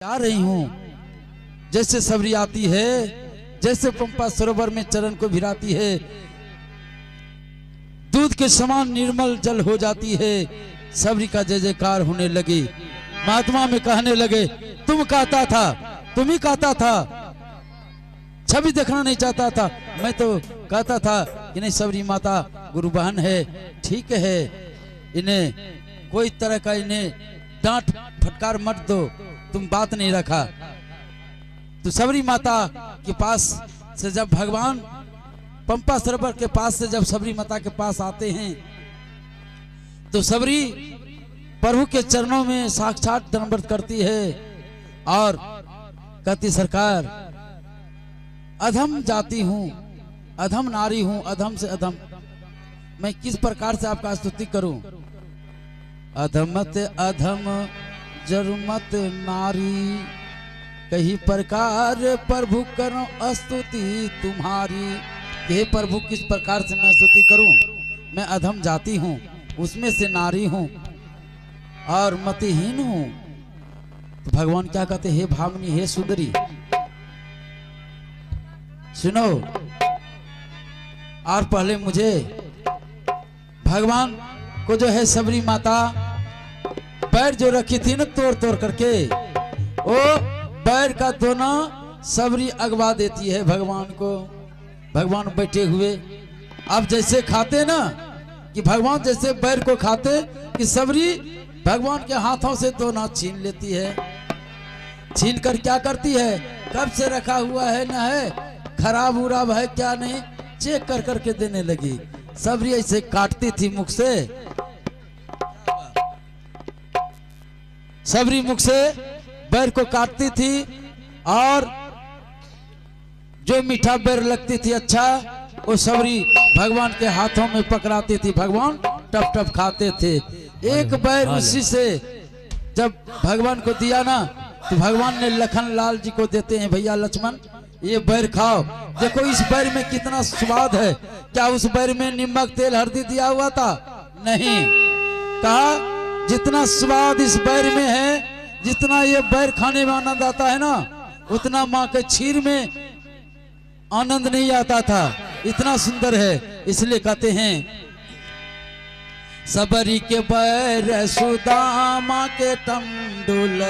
आ रही हूँ। जैसे सबरी आती है, जैसे पंपा सरोवर में चरण को भिराती है, दूध के समान निर्मल जल हो जाती है। सबरी का जय जयकार होने लगी। महात्मा में कहने लगे, तुम कहता था, तुम ही कहता था, छवि देखना नहीं चाहता था। मैं तो कहता था कि नहीं, सबरी माता गुरु बहन है, ठीक है, इन्हें कोई तरह का इन्हें डांट फटकार मत दो, तुम बात नहीं रखा। तो सबरी माता के पास से जब भगवान पंपा सरोवर के पास से जब सबरी माता के पास आते हैं, तो सबरी प्रभु के चरणों में साक्षात दंडवत करती है और कहती, सरकार अधम जाति हूं, अधम नारी हूं, अधम से अधम, मैं किस प्रकार से आपका स्तुति करूं। अधमत अधम जरुमत नारी, कहीं प्रकार प्रभु करो स्तुति तुम्हारी। हे प्रभु, किस प्रकार से मैं स्तुति करूं। मैं अधम जाति हूं, उसमें से नारी हूं और मतिहीन हूं। तो भगवान क्या कहते, हे भावनी, हे सुंदरी, सुनो। और पहले मुझे भगवान को जो है सबरी माता पैर जो रखी थी ना तोड़ तोड़ करके, वो पैर का दोनों सबरी अगवा देती है भगवान को। भगवान बैठे हुए अब जैसे खाते ना, कि भगवान जैसे पैर को खाते, कि सबरी भगवान के हाथों से दोनों छीन लेती है। छीन कर क्या करती है, कब से रखा हुआ है ना है, खराब उराब है क्या नहीं, चेक कर करके देने लगी। सबरी ऐसे काटती थी मुख से, सबरी मुख से बैर को काटती थी और जो मीठा बैर लगती थी, अच्छा, वो सबरी भगवान के हाथों में पकड़ाती थी। भगवान टप टप खाते थे। एक बैर उसी से जब भगवान को दिया ना, तो भगवान ने लखन लाल जी को देते हैं, भैया लक्ष्मण ये बैर खाओ, देखो इस बैर में कितना स्वाद है। क्या उस बैर में नमक तेल हल्दी दिया हुआ था? नहीं। कहा जितना स्वाद इस बैर में है, जितना ये बैर खाने में आनंद आता है ना, उतना माँ के क्षीर में आनंद नहीं आता था। इतना सुंदर है। इसलिए कहते हैं, सबरी के बैर सुदामा के टंडुल,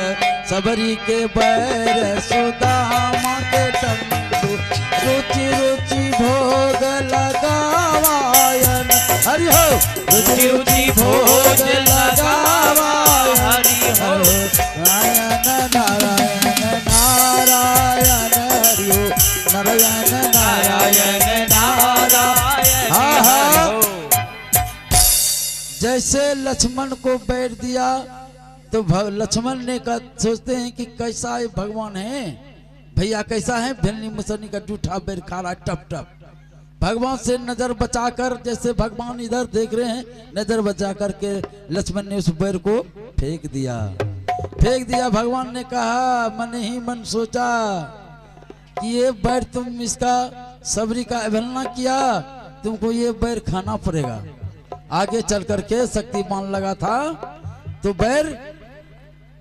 सबरी के बैर सुदामा के टंडुल, रुचि रुचि भोग लगावायन हरि हो, रुचि रुचि भोग लगावायन हरि हो, नारायण नारायण नारायण हरि हो, नारायण नारायण नारायण हरि हो। जैसे लक्ष्मण को बैठ दिया, तो लक्ष्मण ने सोचते हैं कि कैसा है भगवान है, भैया कैसा है, भेलनी मुसनी का जूठा बैर खा रहा टप टप। भगवान से नजर बचाकर, जैसे भगवान इधर देख रहे हैं, नजर बचा करके लक्ष्मण ने उस बैर को फेंक दिया। फेंक दिया। भगवान ने कहा, मन ही मन सोचा कि ये बैर तुम इसका सबरी का अवहेलना किया, तुमको ये बैर खाना पड़ेगा। आगे चल करके शक्तिमान लगा था, तो बैर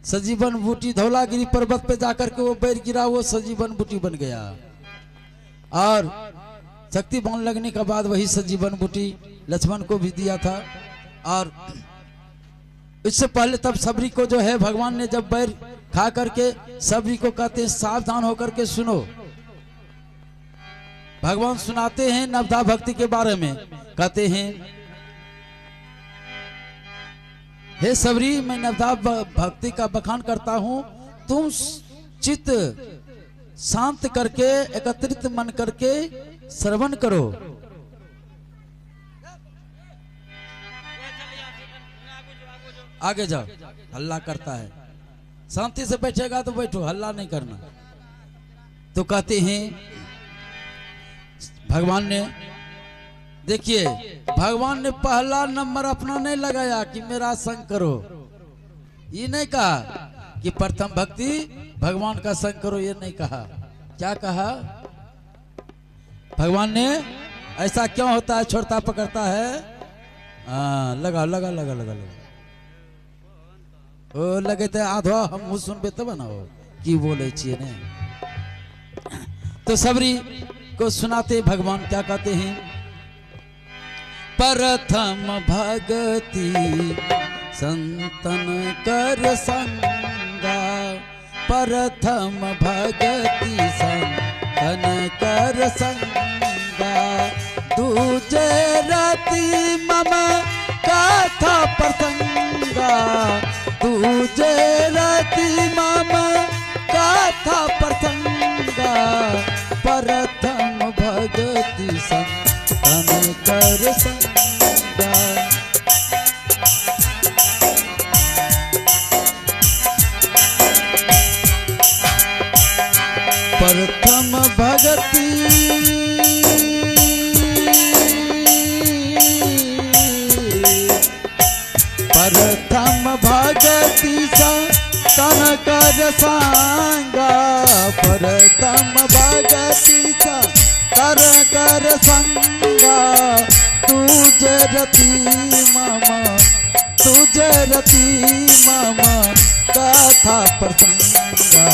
सजीवन बूटी, धौलागिरी पर्वत पे जाकर के वो बैर गिरा, वो सजीवन बूटी बन गया। और शक्तिमान लगने के बाद वही सजीवन बूटी लक्ष्मण को भी दिया था। और इससे पहले तब सबरी को जो है भगवान ने जब बैर खा करके, सबरी को कहते हैं सावधान होकर के सुनो। भगवान सुनाते हैं नवधा भक्ति के बारे में। कहते हैं, हे सबरी, मैं नवधा भक्ति का बखान करता हूं, तुम चित्त शांत करके, एकत्रित मन करके श्रवण करो। आगे जाओ, हल्ला करता है। शांति से बैठेगा तो बैठो, हल्ला नहीं करना। तो कहते हैं भगवान ने, देखिए भगवान ने पहला नंबर अपना नहीं लगाया कि मेरा संग करो, ये नहीं कहा कि प्रथम भक्ति भगवान का संग करो, ये नहीं कहा। क्या कहा भगवान ने? ऐसा क्यों होता है, छोड़ता पकड़ता है। लगा लगा लगा लगा लगा ओ लगे थे आधो हम सुनबे तब ना हो की बोले छिए ने। तो सबरी को सुनाते भगवान क्या कहते हैं, प्रथम भगति संतन कर संगा, प्रथम भगति संतन कर संगा, दूजे रति मम कथा प्रसंगा, दूजे रति मम कथा प्रसंगा, प्रथम भगति संतन कर संगा। प्रथम भगति प्रथम भगति संतन कर संगा, प्रथम भगति संतन कर संगा, तुझे रति मम, तुझे रति मम कथा प्रसंगा,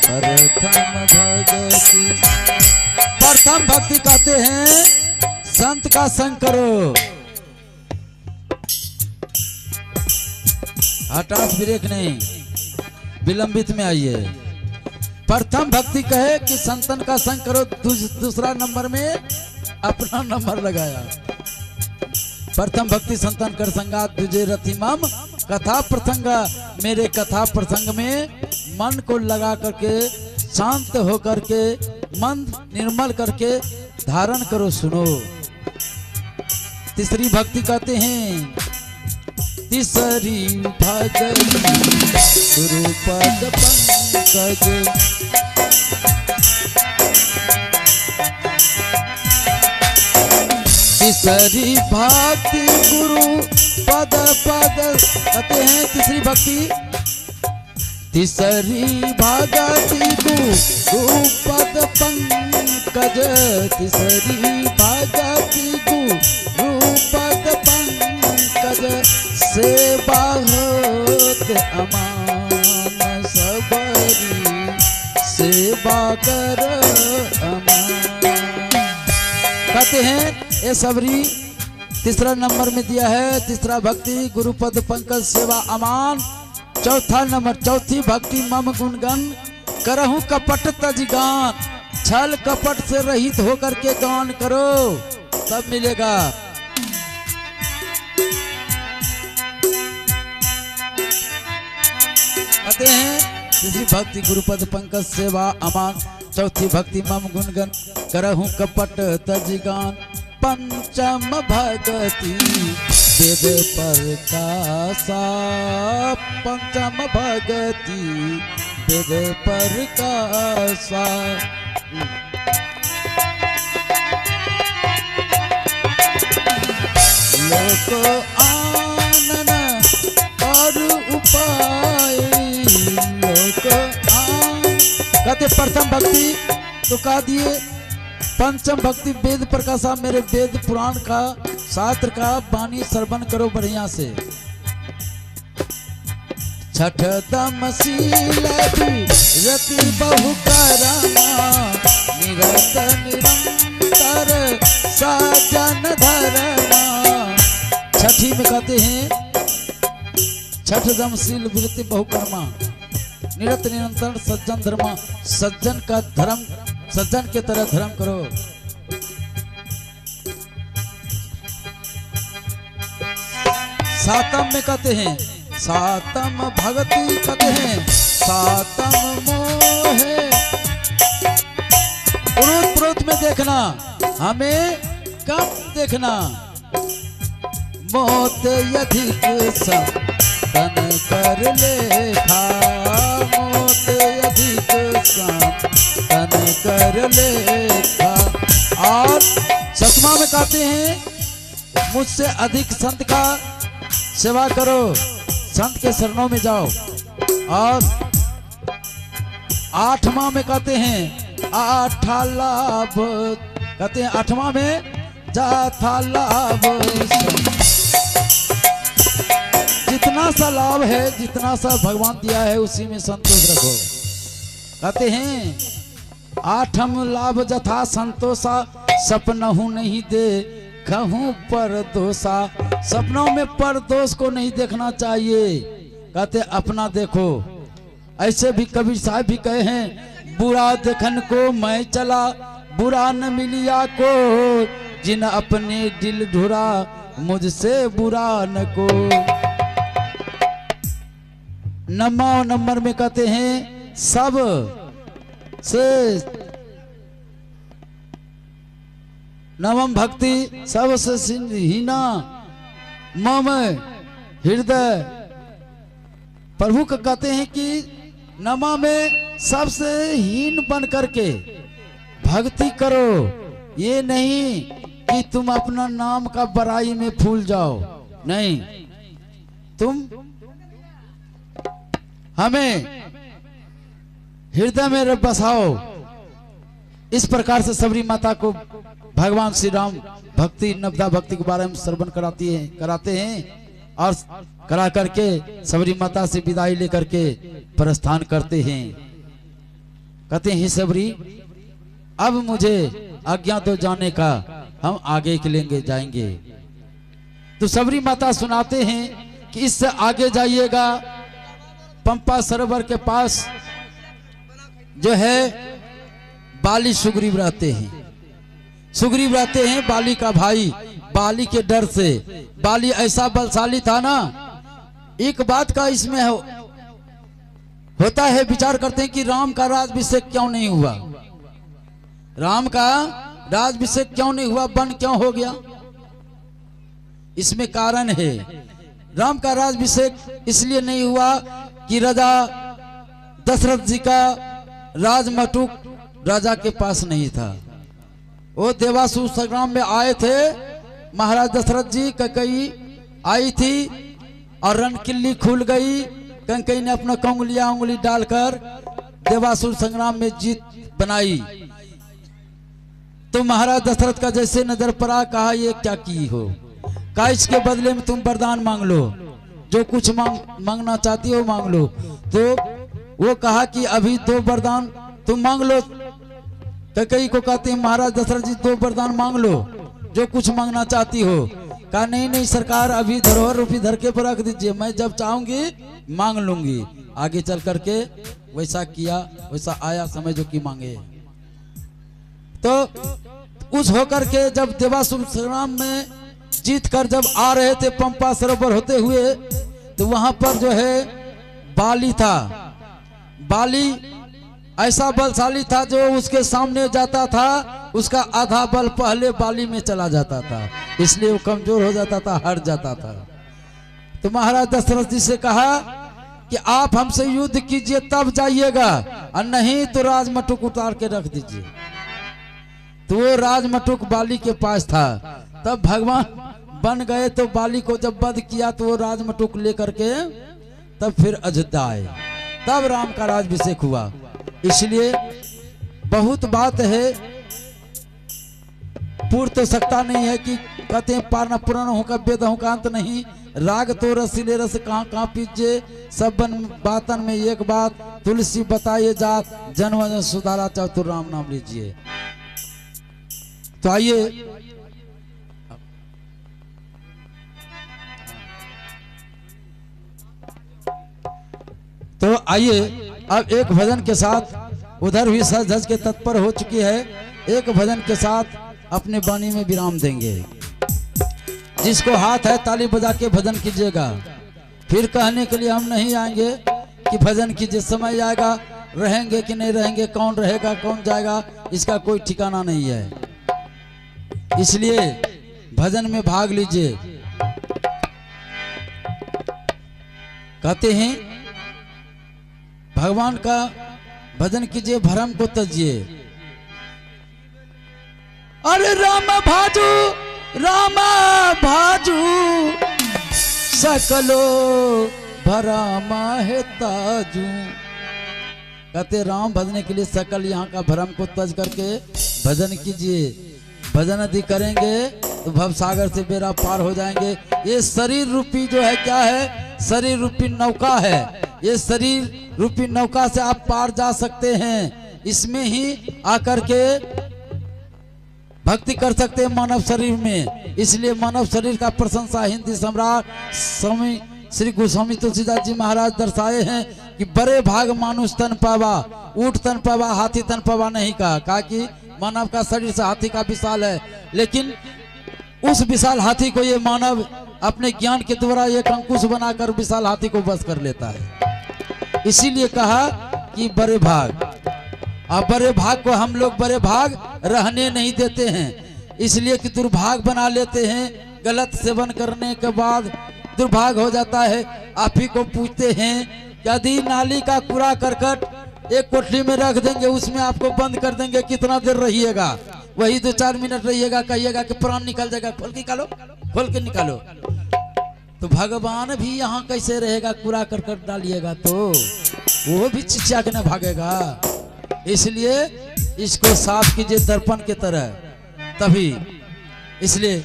प्रथम भगति। प्रथम भक्ति कहते हैं संत का संग करो, हठात ब्रेक नहीं, विलंबित में आइए। प्रथम भक्ति कहे कि संतन का संग करो, दूसरा नंबर में अपना नंबर लगाया। प्रथम भक्ति संतन कर संगा, तुझे रति मम कथा प्रसंगा, मेरे कथा प्रसंग में मन को लगा करके शांत हो करके मन निर्मल करके धारण करो, सुनो। तीसरी भक्ति कहते हैं, तीसरी भगति गुरुपद पंकज, तीसरी भक्ति गुरु पद पद कहते हैं। तीसरी भक्ति, तीसरी भगति गुरु पद पंकज, तीसरी भगति गुरु पद पंकज, सेवा होत अमान सबरी, सेवा कर अमान। कहते हैं ये सबरी तीसरा नंबर में दिया है। तीसरा भक्ति गुरुपद पंकज सेवा अमान। चौथा नंबर, चौथी भक्ति मम गुणगन करहूं कपट तज गान, छल कपट से रहित होकर के गान करो, तब मिलेगा। कहते हैं तीसरी भक्ति गुरुपद पंकज सेवा अमान, चौथी भक्ति मम गुणगन करहूं कपट तज गान, पंचम भगति वेद प्रकाशा, पंचम भगति वेद प्रकाशा। लोक आनन और उपाय, लोक आन। कहते प्रथम भक्ति तो कह दिए, पंचम भक्ति वेद प्रकाशा, मेरे वेद पुराण का शास्त्र का वाणी श्रवण करो बढ़िया से। छठ दमशील रति बहु करमा, निरत निरंतर सजन धर्मा। छठी में कहते हैं छठ दमशील वृत्ति बहुकर्मा, निरत निरंतर सज्जन धर्मा, सज्जन का धर्म, सज्जन के तरह धर्म करो। सातम में कहते हैं, सातम भगति कहते हैं, सातम मोहे। पुरुष पुरुष में देखना, हमें कम देखना। मोत अधिक संतन कर लेखा, मोत अधिक संतन कर लेखा। और सतमा में कहते हैं मुझसे अधिक संत का सेवा करो, संत के शरणों में जाओ। और आठवां में कहते हैं आठा लाभ, कहते हैं आठवां में जाथा लाभ। जितना सा लाभ है, जितना सा भगवान दिया है, उसी में संतोष रखो। कहते हैं आठम लाभ जथा संतोषा सपनहु नहीं दे कहूं पर दोषा। सपनों में पर दोष को नहीं देखना चाहिए, कहते अपना देखो। ऐसे भी कबीर साहब भी कहे हैं बुरा देखन को मैं चला बुरा न मिलिया को जिन अपने दिल ढुरा मुझसे बुरा न को। नंबर में कहते हैं सब से नवम भक्ति सबसे हीना मम हृदय। प्रभु को कहते हैं कि नमा में सबसे हीन बन करके भक्ति करो, ये नहीं कि तुम अपना नाम का बड़ाई में फूल जाओ, नहीं, तुम हमें हृदय में बसाओ। इस प्रकार से सबरी माता को भगवान श्री राम भक्ति नवदा भक्ति के बारे में श्रवण कराते हैं और करा करके सबरी माता से विदाई लेकर के प्रस्थान करते हैं। कहते हैं सबरी अब मुझे आज्ञा दो जाने का, हम आगे के लेंगे जाएंगे। तो सबरी माता सुनाते हैं कि इससे आगे जाइएगा, पंपा सरोवर के पास जो है बाली सुग्रीव रहते हैं। सुग्रीव रहते हैं बाली का भाई। बाली के डर से, बाली ऐसा बलशाली था ना, एक बात का इसमें होता है, विचार करते हैं कि राम का राज्याभिषेक क्यों नहीं हुआ, राम का राज्याभिषेक क्यों नहीं हुआ, वन क्यों हो गया। इसमें कारण है, राम का राज्याभिषेक इसलिए नहीं हुआ कि राजा दशरथ जी का राजमटुक राजा के पास नहीं था। वो देवासुर संग्राम में आए थे, महाराज दशरथ जी, कैकेयी आई थी और रणकिल्ली खुल गई। कैकेयी ने अपना उंगली डालकर देवासुर संग्राम में जीत बनाई। तो महाराज दशरथ का जैसे नजर पड़ा, कहा ये क्या की हो, कहा इसके बदले में तुम वरदान मांग लो, जो कुछ मांगना चाहती हो मांग लो। तो वो कहा कि अभी 2 वरदान तुम मांग लो। कैकेयी को कहते हैं महाराज दशरथ जी 2 वरदान मांग लो, जो कुछ मांगना चाहती हो। कहा नहीं सरकार, अभी धरोहर रूपी धरके पर रख दीजिए, मैं जब चाहूंगी मांग लूंगी। आगे चल करके वैसा किया, वैसा आया समय जो कि मांगे। तो उस होकर के जब देवासुर संग्राम में जीत कर जब आ रहे थे पंपा सरोवर होते हुए, तो वहां पर जो है बाली था। बाली ऐसा बलशाली था, जो उसके सामने जाता था उसका आधा बल पहले बाली में चला जाता था, इसलिए वो कमजोर हो जाता था, हार जाता था। तो महाराज दशरथ जी से कहा कि आप हमसे युद्ध कीजिए तब जाइएगा, और नहीं तो राजमटुक उतार के रख दीजिए। तो वो राजमटुक बाली के पास था। तब भगवान बन गए, तो बाली को जब वध किया तो वो राजमटुक लेकर के तब फिर अयोध्या आए, तब राम का राज्याभिषेक हुआ। इसलिए बहुत बात है, पूर्ण तो सकता नहीं है कि कहते हैं पारना पुराण हो का वेद हो का अंत नहीं। राग तो रसीले रस कहाँ पीजिए, सब बातन में एक बात, तुलसी बताइए जात, जन्म सुधारा चाहो तो राम नाम लीजिए। तो आइए अब एक भजन के साथ, उधर भी सज धज के तत्पर हो चुकी है, एक भजन के साथ अपने वाणी में विराम देंगे। जिसको हाथ है ताली बजा के भजन कीजिएगा। फिर कहने के लिए हम नहीं आएंगे कि भजन कीजिए, समय आएगा रहेंगे कि नहीं रहेंगे, कौन रहेगा कौन जाएगा, इसका कोई ठिकाना नहीं है। इसलिए भजन में भाग लीजिए। कहते हैं भगवान का भजन कीजिए, भरम को तजिए। अरे राम भाजू सकलो भरमा है ताजू। कहते राम भजने के लिए सकल यहाँ का भरम को तज करके भजन कीजिए। भजन यदि करेंगे तो भव सागर से बेड़ा पार हो जाएंगे। ये शरीर रूपी जो है क्या है, शरीर रूपी नौका है। ये शरीर रूपी नौका से आप पार जा सकते हैं। इसमें ही आकर के भक्ति कर सकते हैं मानव शरीर में। इसलिए मानव शरीर का प्रशंसा हिंदी सम्राट स्वामी श्री गोस्वामी तुलसीदास जी महाराज दर्शाए हैं कि बड़े भाग मानुष तन पावा, ऊंट तन पावा, हाथी तन पावा नहीं कहा कि मानव का शरीर से हाथी का विशाल है, लेकिन उस विशाल हाथी को ये मानव अपने ज्ञान के द्वारा एक अंकुश बनाकर विशाल हाथी को बस कर लेता है। इसीलिए कहा कि बड़े भाग, अब बड़े भाग को हम लोग बड़े भाग रहने नहीं देते हैं, इसलिए कि दुर्भाग बना लेते हैं। गलत सेवन करने के बाद दुर्भाग हो जाता है। आप ही को पूछते हैं यदि नाली का कूड़ा करकट एक कोठरी में रख देंगे, उसमें आपको बंद कर देंगे, कितना देर रहिएगा? वही 2-4 मिनट रहिएगा, कहिएगा कि प्राण निकल जाएगा, खोल के निकालो, खोल के निकालो। तो भगवान भी यहाँ कैसे रहेगा? कूड़ा करकट डालिएगा तो वो भी चिचिया के न भागेगा। इसलिए इसको साफ कीजिए दर्पण के तरह, तभी। इसलिए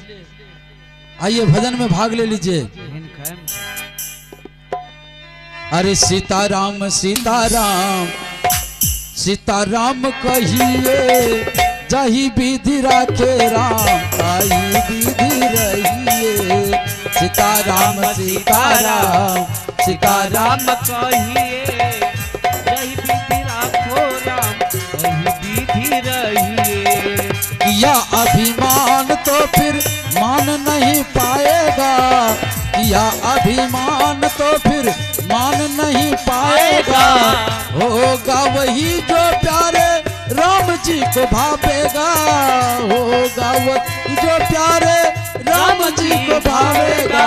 आइए भजन में भाग ले लीजिए। अरे सीताराम सीताराम सीताराम कहिए, जही विधि राखे राम, ताई विधि रहिए। सीताराम सीताराम सीताराम कहिए, जही विधि राखो राम, तही विधि रहिए। किया अभिमान तो फिर मान नहीं पाएगा, किया अभिमान तो फिर मान नहीं पाएगा। होगा वही जो प्यारे राम जी को भावेगा, होगा वही जो प्यारे राम जी को भावेगा।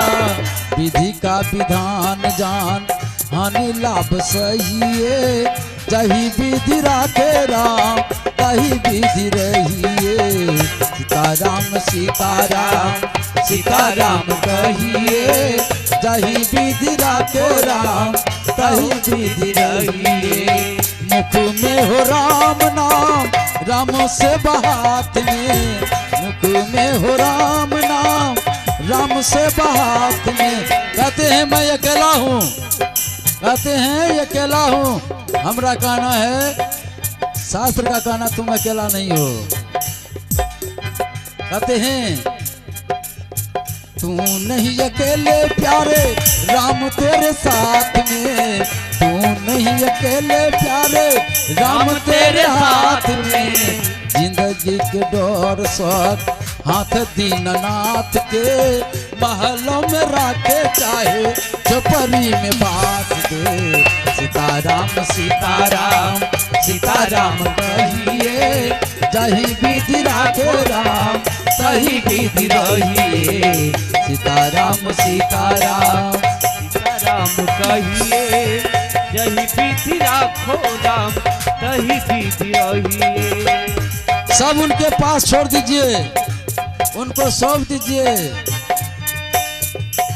विधि का विधान जान हानि लाभ सहिए, जही विधि राखे राम, तही विधि रहिए। सीताराम सीताराम सीताराम कहिए, जही विधि राखे राम, तही विधि रहिए। मुख में हो राम नाम, राम से बहात में, मुख में हो राम नाम, राम से बहात में। कहते हैं मैं अकेला हूँ, कहते हैं अकेला हूँ। हमरा कहना है, शास्त्र का कहना तुम अकेला नहीं हो। कहते हैं तू नहीं अकेले प्यारे राम तेरे साथ में, तू नहीं अकेले प्यारे राम तेरे हाथ में। जिंदगी के डोर साथ हाथ दीननाथ के, महलों में राखे चाहे झोपड़ी में बांट दे। सीताराम सीताराम सीताराम कहिए, जही विधि राखे राम, तही विधि रहिए। सीताराम सीताराम सीताराम कहिए, जही विधि राखो राम, तही विधि रहिए। सब उनके पास छोड़ दीजिए, उनको सौंप दीजिए।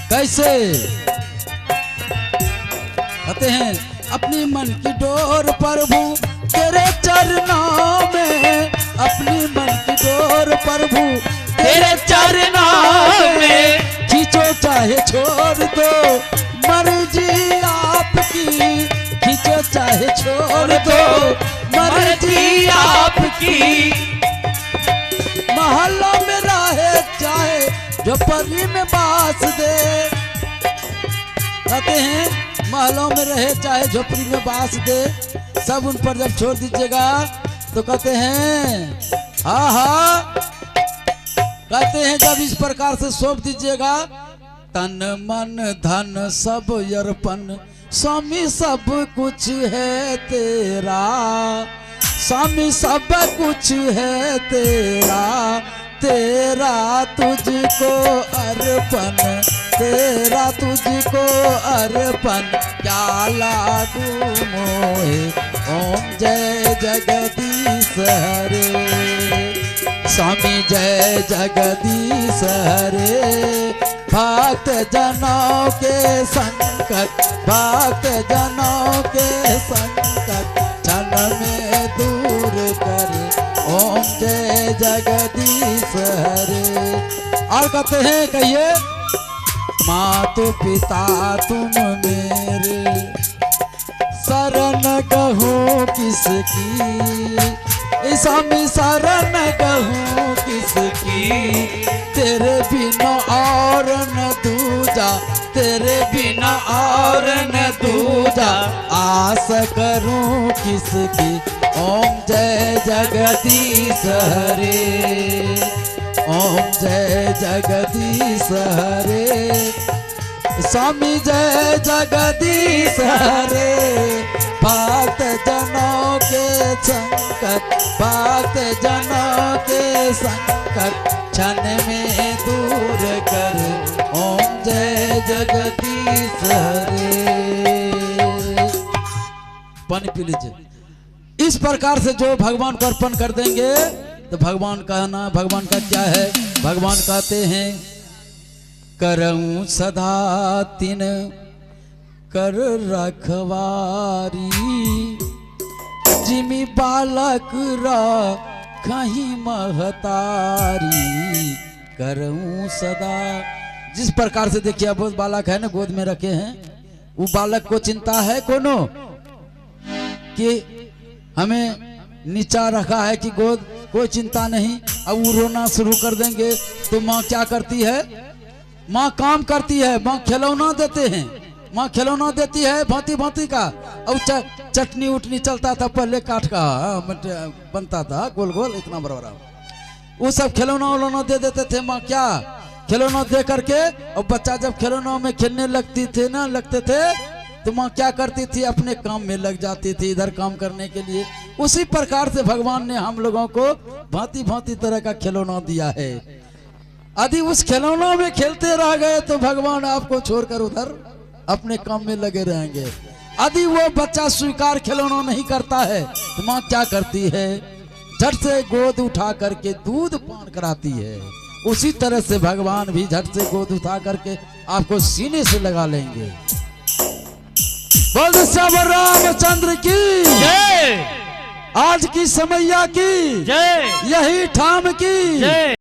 कैसे? कहते हैं अपनी मन की डोर प्रभु तेरे चरणों में, अपनी मन की डोर प्रभु तेरे चरणों में। खींचो चाहे छोड़ दो मर्जी आपकी, खींचो चाहे छोड़ दो मर्जी आपकी। महलों में रहे चाहे झोपड़ी में बास दे। कहते हैं महलों में रहे चाहे झोपड़ी में बास दे, सब उन पर जब छोड़ दीजिएगा तो कहते हैं हाँ हाँ, कहते हैं जब इस प्रकार से सौंप दीजिएगा, तन मन धन सब अर्पण स्वामी सब कुछ है तेरा, स्वामी सब कुछ है तेरा, तेरा तुझको अर्पण, तेरा तुझको अर्पण। क्या लागू मोहे ओम जय जगदीश हरे, स्वामी जय जगदीश हरे। भक्त जनों के संकट, भक्त जनों के संकट क्षण में दूर करे, ओम जय जगदीश हरे। और कहते हैं, कहिए माता पिता तुम मेरे, शरण कहूँ किसकी, स्वामी शरण कहूँ किसकी, तेरे बिना और न दूजा, तेरे बिना और न दूजा, आस करूं किसकी। ओम जय जगदीश हरे, ओम जय जगदीश हरे, स्वामी जय जगदीश हरे। भक्त जनों के संकट, भक्त जनों के संकट क्षण में दूर कर, ओम जय जगदीश हरे। पानी पी लीजिए। इस प्रकार से जो भगवान को अर्पण कर देंगे तो भगवान का ना, भगवान का क्या है, भगवान कहते हैं करऊं सदा तिन कर रखवारी, जिमी बालक कहीं महतारी, करऊं सदा। जिस प्रकार से देखिए अब बालक है ना, गोद में रखे हैं, वो बालक को चिंता है कोनो कि हमें नीचा रखा है कि गोद, कोई चिंता नहीं। अब वो रोना शुरू कर देंगे तो माँ क्या करती है, माँ काम करती है, माँ खिलौना देते हैं, माँ खिलौना देती है भांति भांति का। और चटनी उटनी चलता था पहले, काठ का बनता था गोल गोल इतना बड़ा बड़ा, वो सब खिलौना उलौना दे देते थे। माँ क्या खिलौना दे करके, और बच्चा जब खिलौना में खेलने लगती थे ना, लगते थे तो माँ क्या करती थी, अपने काम में लग जाती थी, इधर काम करने के लिए। उसी प्रकार से भगवान ने हम लोगों को भांति भांति तरह का खिलौना दिया है। यदि उस खिलौना में खेलते रह गए तो भगवान आपको छोड़कर उधर अपने काम में लगे रहेंगे। यदि वो बच्चा स्वीकार खिलौना नहीं करता है तो माँ क्या करती है, झट से गोद उठा करके दूध पान कराती है। उसी तरह से भगवान भी झट से गोद उठा करके आपको सीने से लगा लेंगे। बोल श्याम रामचंद्र की जय, आज की समैया की जय, यही ठाम की जय।